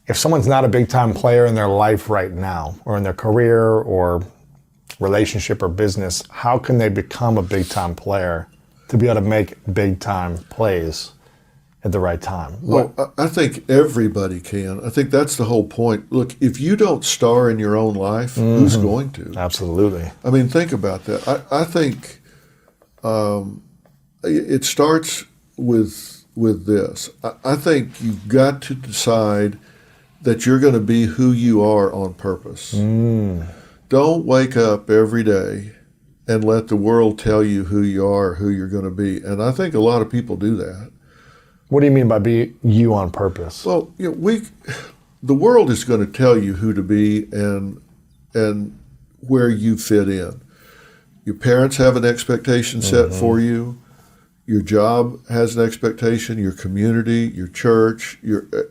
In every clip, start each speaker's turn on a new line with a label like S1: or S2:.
S1: if someone's not a big-time player in their life right now, or in their career or relationship or business, how can they become a big-time player to be able to make big-time plays at the right time?
S2: Well, I think everybody can. I think that's the whole point. Look, if you don't star in your own life, who's going to?
S1: Absolutely.
S2: I mean, think about that. I think it starts with this. I think you've got to decide that you're going to be who you are on purpose. Don't wake up every day and let the world tell you who you are, who you're going to be. And I think a lot of people do that.
S1: What do you mean by be you on purpose?
S2: Well, the world is going to tell you who to be and where you fit in. Your parents have an expectation set for you. Your job has an expectation. Your community, your church,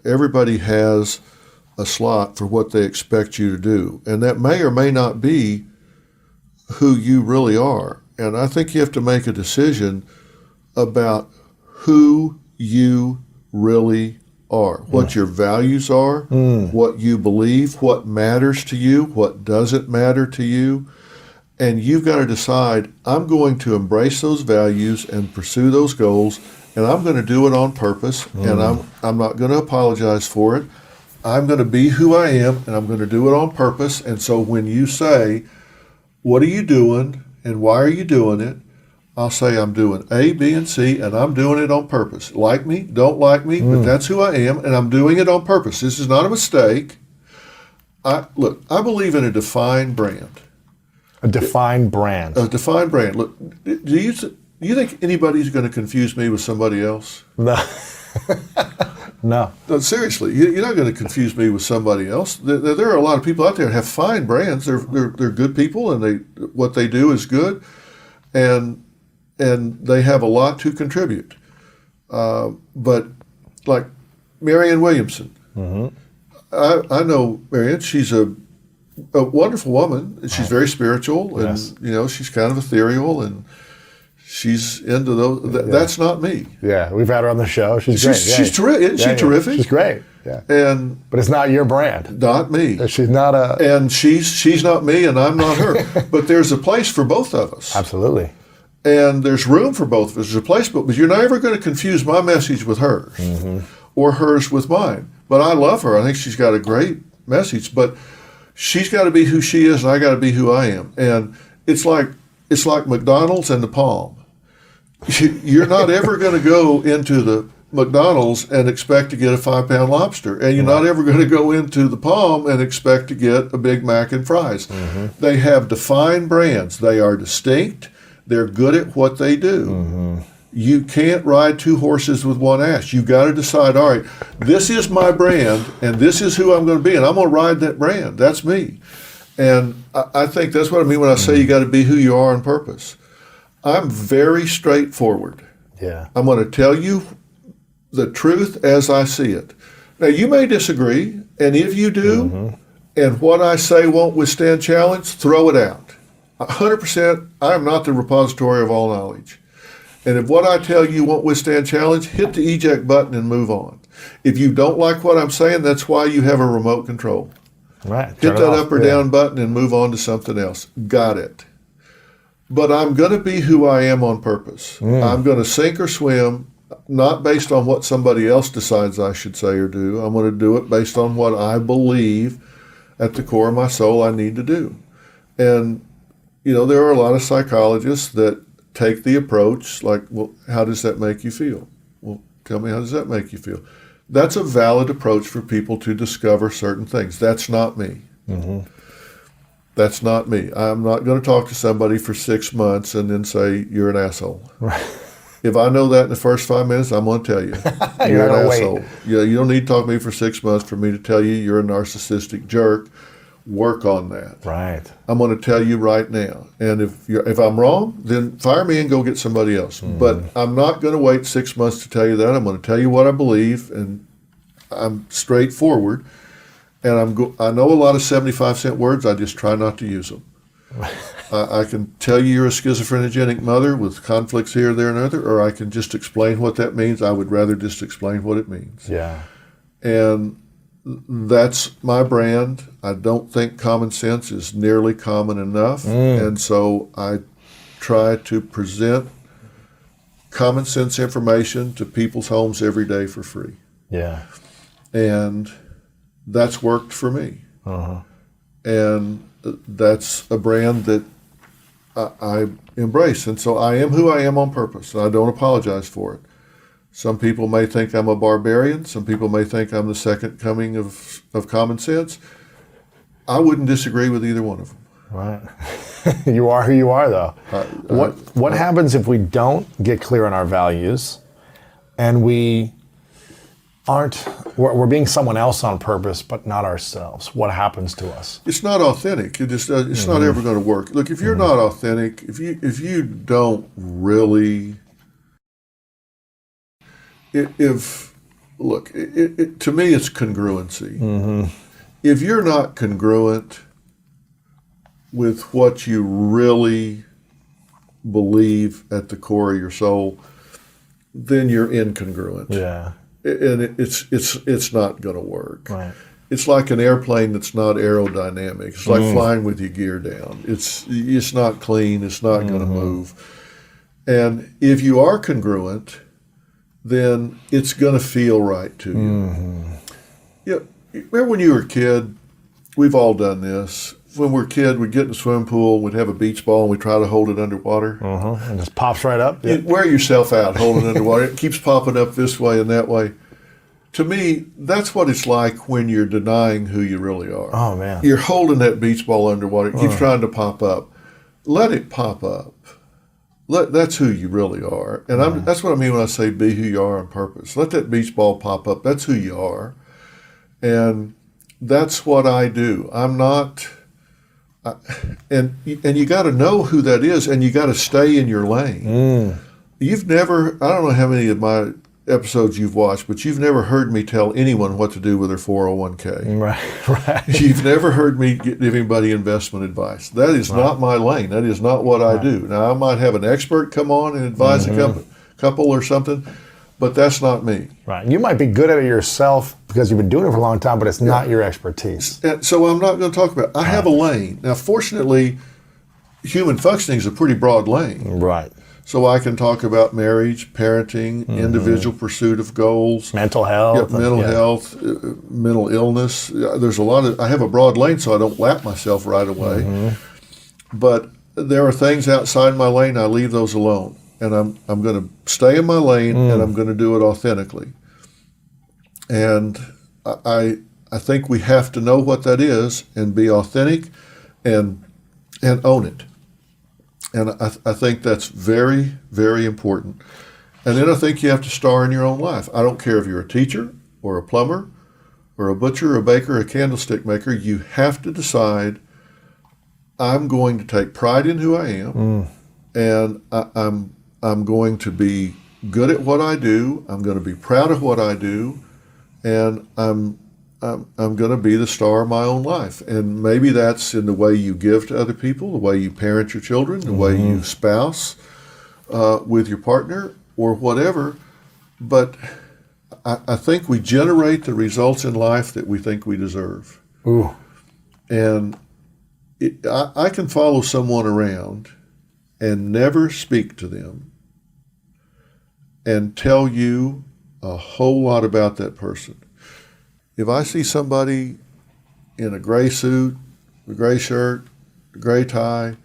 S2: everybody has a slot for what they expect you to do, and that may or may not be who you really are. And I think you have to make a decision about who you really are, what your values are, what you believe, what matters to you, what doesn't matter to you. And you've got to decide, I'm going to embrace those values and pursue those goals, and I'm going to do it on purpose, and I'm not going to apologize for it. I'm going to be who I am, and I'm going to do it on purpose. And so when you say, what are you doing, and why are you doing it? I'll say I'm doing A, B, and C, and I'm doing it on purpose. Like me, don't like me, but that's who I am, and I'm doing it on purpose. This is not a mistake. I believe in a defined brand.
S1: A defined brand.
S2: A defined brand. Look, do you think anybody's going to confuse me with somebody else?
S1: No. No.
S2: No, seriously, you're not going to confuse me with somebody else. There are a lot of people out there that have fine brands. They're good people, and what they do is good, and they have a lot to contribute. But like Marianne Williamson, I know Marianne. She's a wonderful woman. And she's very spiritual, and she's kind of ethereal, and she's into those. That's not me.
S1: Yeah, we've had her on the show. She's great.
S2: She's terrific. Isn't she terrific?
S1: She's great. Yeah. But it's not your brand.
S2: Not me.
S1: She's not a.
S2: And she's not me, and I'm not her. But there's a place for both of us.
S1: Absolutely.
S2: And there's room for both of us. There's a place, but you're never going to confuse my message with hers or hers with mine. But I love her. I think she's got a great message. But she's got to be who she is, and I got to be who I am. And it's like McDonald's and the Palm. You're not ever going to go into the McDonald's and expect to get a 5-pound lobster, and you're not ever going to go into the Palm and expect to get a Big Mac and fries. They have defined brands. They are distinct. They're good at what they do. You can't ride two horses with one ass. You've got to decide, all right, this is my brand, and this is who I'm going to be, and I'm going to ride that brand. That's me. And I think that's what I mean when I say you got to be who you are on purpose. I'm very straightforward.
S1: Yeah.
S2: I'm going to tell you the truth as I see it. Now, you may disagree, and if you do, and what I say won't withstand challenge, throw it out. 100%, I am not the repository of all knowledge. And if what I tell you won't withstand challenge, hit the eject button and move on. If you don't like what I'm saying, that's why you have a remote control.
S1: Right.
S2: Hit that up or down button and move on to something else. Got it. But I'm going to be who I am on purpose. I'm going to sink or swim, not based on what somebody else decides I should say or do. I'm going to do it based on what I believe at the core of my soul I need to do. And, there are a lot of psychologists that take the approach like, well, how does that make you feel? Well, tell me, how does that make you feel? That's a valid approach for people to discover certain things. That's not me. That's not me. I'm not going to talk to somebody for 6 months and then say, you're an asshole. Right. If I know that in the first 5 minutes, I'm going to tell you, you're an asshole. You don't need to talk to me for 6 months for me to tell you you're a narcissistic jerk. Work on that.
S1: Right.
S2: I'm going to tell you right now. And if I'm wrong, then fire me and go get somebody else. But I'm not going to wait 6 months to tell you that. I'm going to tell you what I believe, and I'm straightforward. And I know a lot of 75-cent words. I just try not to use them. I can tell you you're a schizophrenogenic mother with conflicts here, there, and other, or I can just explain what that means. I would rather just explain what it means.
S1: Yeah.
S2: And that's my brand. I don't think common sense is nearly common enough. And so I try to present common sense information to people's homes every day for free.
S1: Yeah.
S2: And that's worked for me. And that's a brand that I embrace. And so I am who I am on purpose, and I don't apologize for it. Some people may think I'm a barbarian. Some people may think I'm the second coming of common sense. I wouldn't disagree with either one of them.
S1: Right. You are who you are, though. What happens if we don't get clear on our values and we're being someone else on purpose, but not ourselves? What happens to us?
S2: It's not authentic. It's not ever going to work. Look, if you're not authentic, if you don't really, to me, it's congruency. If you're not congruent with what you really believe at the core of your soul, then you're incongruent.
S1: Yeah.
S2: And it's not going to work.
S1: Right.
S2: It's like an airplane that's not aerodynamic. It's like flying with your gear down. It's not clean. It's not going to move. And if you are congruent, then it's going to feel right to you. Yeah. Remember when you were a kid? We've all done this. When we're a kid, we'd get in the swimming pool, we'd have a beach ball, and we'd try to hold it underwater.
S1: And just pops right up.
S2: You wear yourself out holding it underwater. It keeps popping up this way and that way. To me, that's what it's like when you're denying who you really are.
S1: Oh, man.
S2: You're holding that beach ball underwater. It keeps trying to pop up. Let it pop up. That's who you really are. And that's what I mean when I say be who you are on purpose. Let that beach ball pop up. That's who you are. And that's what I do. I'm not... And you got to know who that is, and you got to stay in your lane. You've never, I don't know how many of my episodes you've watched, but you've never heard me tell anyone what to do with their 401k.
S1: Right.
S2: You've never heard me give anybody investment advice. That is not my lane. That is not what I do. Now, I might have an expert come on and advise a couple or something, but that's not me.
S1: Right. You might be good at it yourself because you've been doing it for a long time, but it's not your expertise.
S2: And so I'm not going to talk about it. I have a lane. Now, fortunately, human functioning is a pretty broad lane.
S1: Right.
S2: So I can talk about marriage, parenting, individual pursuit of goals.
S1: Mental health.
S2: Mental health, mental illness. There's a lot of, I have a broad lane so I don't lap myself right away. But there are things outside my lane, I leave those alone. And I'm going to stay in my lane, and I'm going to do it authentically. And I think we have to know what that is and be authentic and own it. And I think that's very, very important. And then I think you have to star in your own life. I don't care if you're a teacher or a plumber or a butcher, or a baker, or a candlestick maker. You have to decide, I'm going to take pride in who I am, and I'm going to be good at what I do. I'm going to be proud of what I do, and I'm going to be the star of my own life. And maybe that's in the way you give to other people, the way you parent your children, the way you spouse with your partner, or whatever. But I think we generate the results in life that we think we deserve.
S1: Ooh.
S2: And I can follow someone around and never speak to them and tell you a whole lot about that person. If I see somebody in a gray suit, a gray shirt, a gray tie,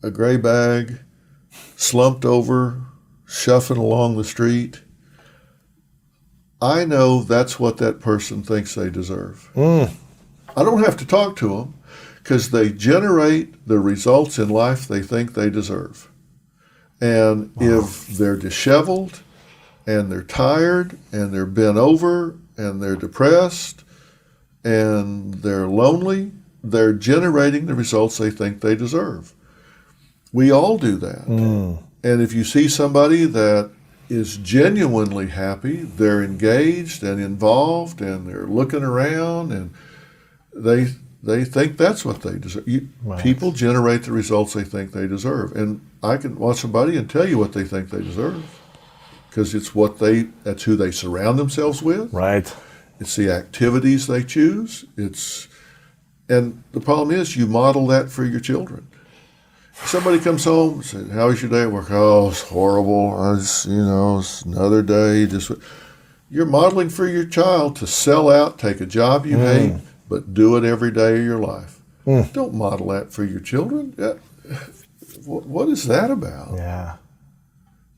S2: a gray bag, slumped over, shuffling along the street, I know that's what that person thinks they deserve. I don't have to talk to them because they generate the results in life they think they deserve. And if they're disheveled and they're tired and they're bent over and they're depressed and they're lonely, they're generating the results they think they deserve. We all do that. And if you see somebody that is genuinely happy, they're engaged and involved and they're looking around and they think that's what they deserve. People generate the results they think they deserve. And I can watch somebody and tell you what they think they deserve, because it's that's who they surround themselves with.
S1: Right.
S2: It's the activities they choose. And the problem is you model that for your children. Somebody comes home and says, "How was your day at work?" "Oh, it's horrible. It's another day." You're modeling for your child to sell out, take a job you hate, but do it every day of your life. Don't model that for your children. What is that about?
S1: Yeah.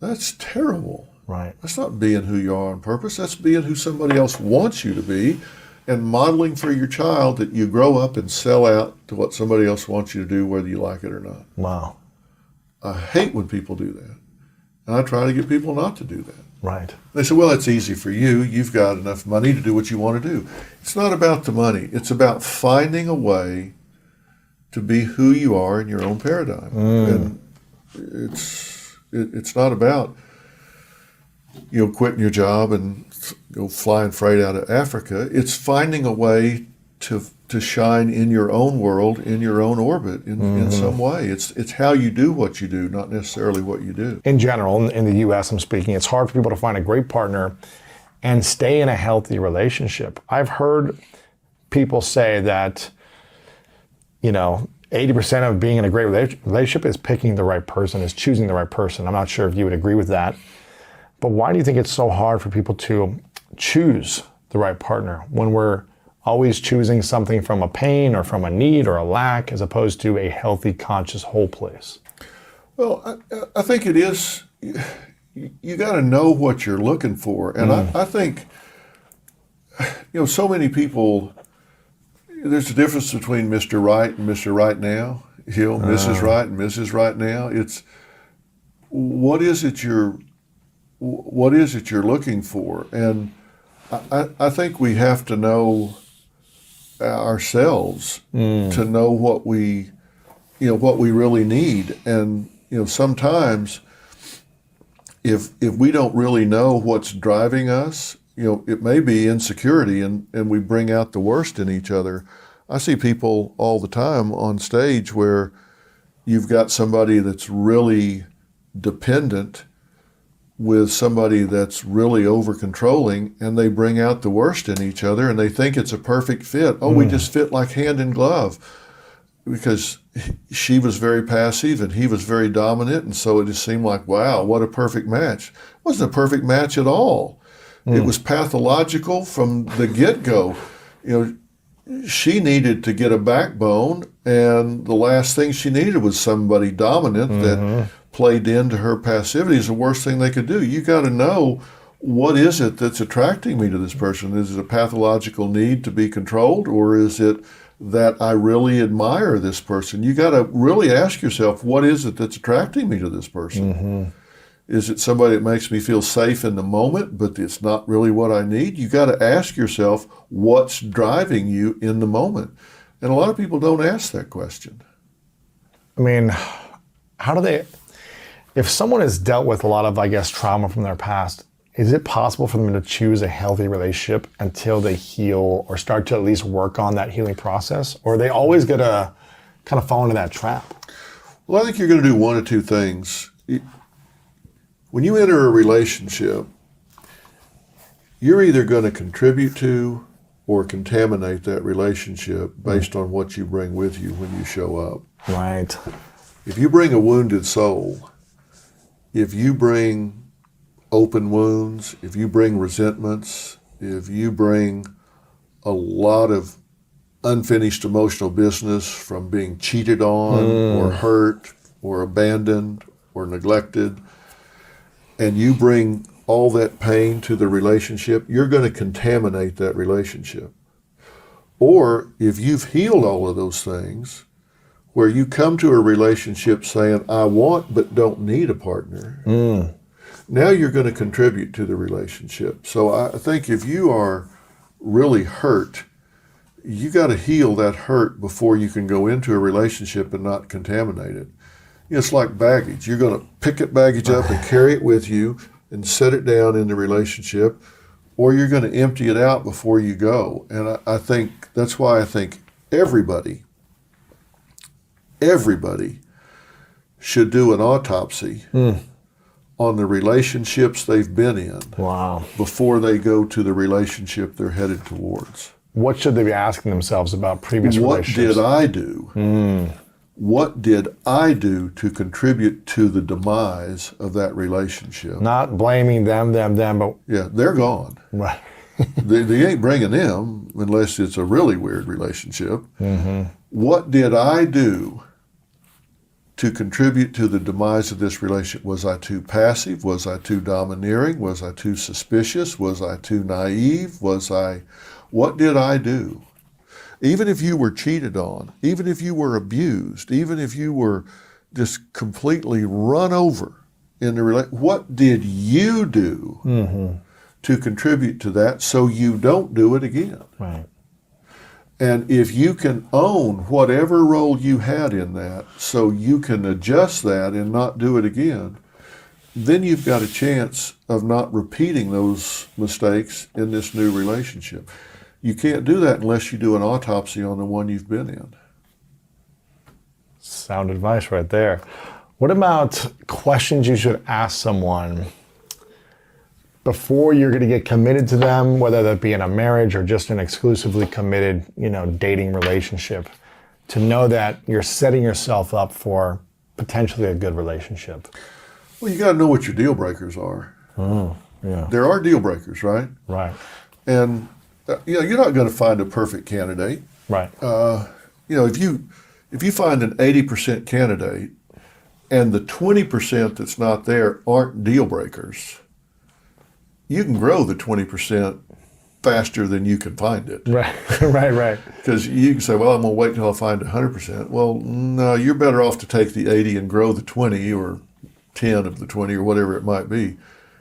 S2: That's terrible.
S1: Right.
S2: That's not being who you are on purpose. That's being who somebody else wants you to be, and modeling for your child that you grow up and sell out to what somebody else wants you to do, whether you like it or not.
S1: Wow.
S2: I hate when people do that. And I try to get people not to do that.
S1: Right.
S2: They say, "Well, it's easy for you. You've got enough money to do what you want to do." It's not about the money. It's about finding a way to be who you are in your own paradigm. And it's not about quitting your job and go flying freight out of Africa. It's finding a way to shine in your own world, in your own orbit, in some way. It's how you do what you do, not necessarily what you do.
S1: In general, in the U.S. I'm speaking, it's hard for people to find a great partner and stay in a healthy relationship. I've heard people say that, 80% of being in a great relationship is picking the right person, is choosing the right person. I'm not sure if you would agree with that. But why do you think it's so hard for people to choose the right partner when we're always choosing something from a pain or from a need or a lack as opposed to a healthy, conscious, whole place?
S2: Well, I think it is, you got to know what you're looking for. And I think, so many people, there's a difference between Mr. Right and Mr. Right Now, Mrs. Right and Mrs. Right Now. It's what is it you're looking for? And I think we have to know ourselves to know what we really need. And sometimes if we don't really know what's driving us, it may be insecurity, and we bring out the worst in each other. I see people all the time on stage where you've got somebody that's really dependent with somebody that's really over-controlling, and they bring out the worst in each other, and they think it's a perfect fit. Oh, we just fit like hand in glove, because she was very passive and he was very dominant, and so it just seemed like, wow, what a perfect match. It wasn't a perfect match at all. It was pathological from the get-go. She needed to get a backbone, and the last thing she needed was somebody dominant that played into her passivity. Is the worst thing they could do. You got to know, what is it that's attracting me to this person? Is it a pathological need to be controlled, or is it that I really admire this person? You got to really ask yourself, what is it that's attracting me to this person? Is it somebody that makes me feel safe in the moment, but it's not really what I need? You got to ask yourself, what's driving you in the moment? And a lot of people don't ask that question.
S1: I mean, how do they, if someone has dealt with a lot of, I guess, trauma from their past, is it possible for them to choose a healthy relationship until they heal or start to at least work on that healing process? Or are they always going to kind of fall into that trap?
S2: Well, I think you're going to do one of two things. When you enter a relationship, you're either going to contribute to or contaminate that relationship based on what you bring with you when you show up.
S1: Right.
S2: If you bring a wounded soul, if you bring open wounds, if you bring resentments, if you bring a lot of unfinished emotional business from being cheated on or hurt or abandoned or neglected, and you bring all that pain to the relationship, you're going to contaminate that relationship. Or if you've healed all of those things, where you come to a relationship saying, I want but don't need a partner, now you're going to contribute to the relationship. So I think if you are really hurt, you got to heal that hurt before you can go into a relationship and not contaminate it. It's like baggage. You're going to pick that baggage up and carry it with you and set it down in the relationship, or you're going to empty it out before you go. And I think that's why I think everybody should do an autopsy on the relationships they've been in
S1: Wow.
S2: before they go to the relationship they're headed towards.
S1: What should they be asking themselves about previous
S2: What
S1: relationships?
S2: did I do? What did I do to contribute to the demise of that relationship?
S1: Not blaming them, but
S2: Yeah, they're gone.
S1: right.
S2: They ain't bringing them unless it's a really weird relationship. What did I do to contribute to the demise of this relationship? Was I too passive? Was I too domineering? Was I too suspicious? Was I too naive? What did I do? Even if you were cheated on, even if you were abused, even if you were just completely run over in the relationship, what did you do to contribute to that so you don't do it again?
S1: Right.
S2: And if you can own whatever role you had in that so you can adjust that and not do it again, then you've got a chance of not repeating those mistakes in this new relationship. You can't do that unless you do an autopsy on the one you've been in.
S1: Sound advice right there. What about questions you should ask someone before you're going to get committed to them, whether that be in a marriage or just an exclusively committed, dating relationship, to know that you're setting yourself up for potentially a good relationship?
S2: Well, you got to know what your deal breakers are.
S1: Yeah.
S2: There are deal breakers, right?
S1: Right.
S2: And you're not going to find a perfect candidate.
S1: Right.
S2: If you find an 80% candidate and the 20% that's not there aren't deal breakers, you can grow the 20% faster than you can find it.
S1: Right. Right.
S2: Because you can say, well, I'm going to wait until I find 100%. Well, no, you're better off to take the 80 and grow the 20 or 10 of the 20 or whatever it might be,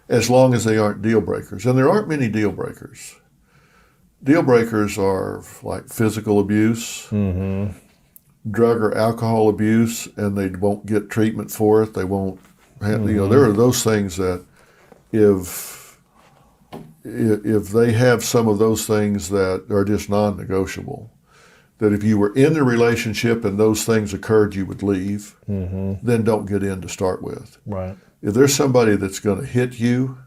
S2: as long as they aren't deal breakers. And there aren't many deal breakers. Deal breakers are like physical abuse, drug or alcohol abuse, and they won't get treatment for it. They won't, there are those things that if they have some of those things that are just non-negotiable, that if you were in the relationship and those things occurred, you would leave, then don't get in to start with.
S1: Right.
S2: If there's somebody that's going to hit you,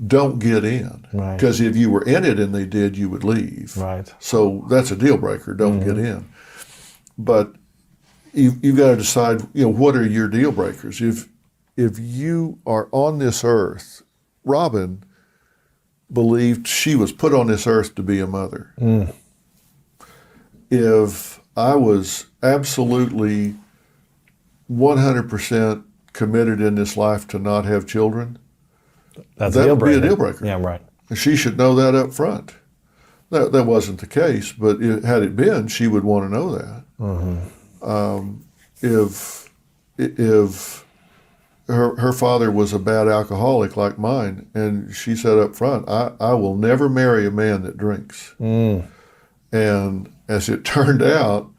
S2: don't get in.
S1: Right.
S2: Because if you were in it and they did, you would leave.
S1: Right.
S2: So that's a deal breaker. Don't get in. But you've got to decide, what are your deal breakers? If you are on this earth, Robin believed she was put on this earth to be a mother. If I was absolutely 100% committed in this life to not have children,
S1: That's
S2: that
S1: a deal
S2: would
S1: breaker.
S2: be a deal breaker.
S1: Yeah, right.
S2: She should know that up front. That wasn't the case, but had it been, she would want to know that. If her father was a bad alcoholic like mine, and she said up front, I will never marry a man that drinks. And as it turned out,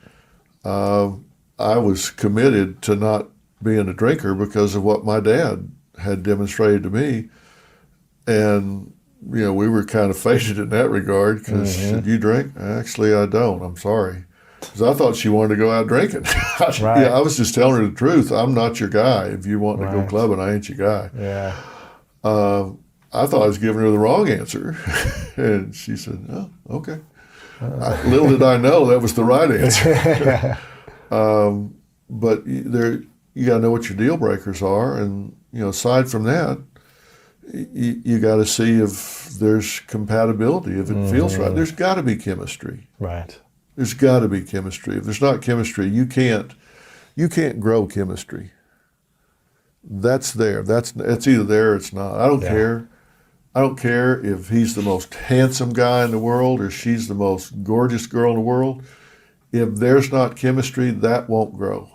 S2: I was committed to not being a drinker because of what my dad had demonstrated to me. And, we were kind of fated in that regard because she said, you drink? Actually, I don't. I'm sorry. Because I thought she wanted to go out drinking.
S1: Right.
S2: Yeah, I was just telling her the truth. I'm not your guy. If you want to go
S1: Right.
S2: clubbing, I ain't your guy.
S1: Yeah.
S2: I thought I was giving her the wrong answer. And she said, oh, okay. Little did I know that was the right answer. But you got to know what your deal breakers are. And, aside from that, you got to see if there's compatibility, if it feels right. There's got to be chemistry.
S1: Right.
S2: There's got to be chemistry. If there's not chemistry, you can't grow chemistry. That's there. It's either there or it's not. I don't care. I don't care if he's the most handsome guy in the world or she's the most gorgeous girl in the world. If there's not chemistry, that won't grow.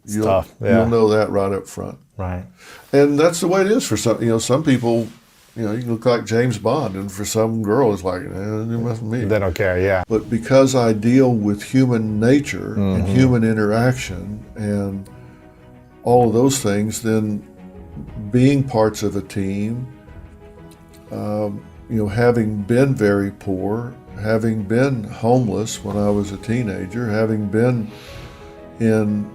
S1: It's tough. Yeah.
S2: You'll know that right up front.
S1: Right.
S2: And that's the way it is for some. Some people, you can look like James Bond, and for some girl, it's like, it wasn't me.
S1: They don't care. Yeah.
S2: But because I deal with human nature and human interaction and all of those things, then being parts of a team, having been very poor, having been homeless when I was a teenager, having been in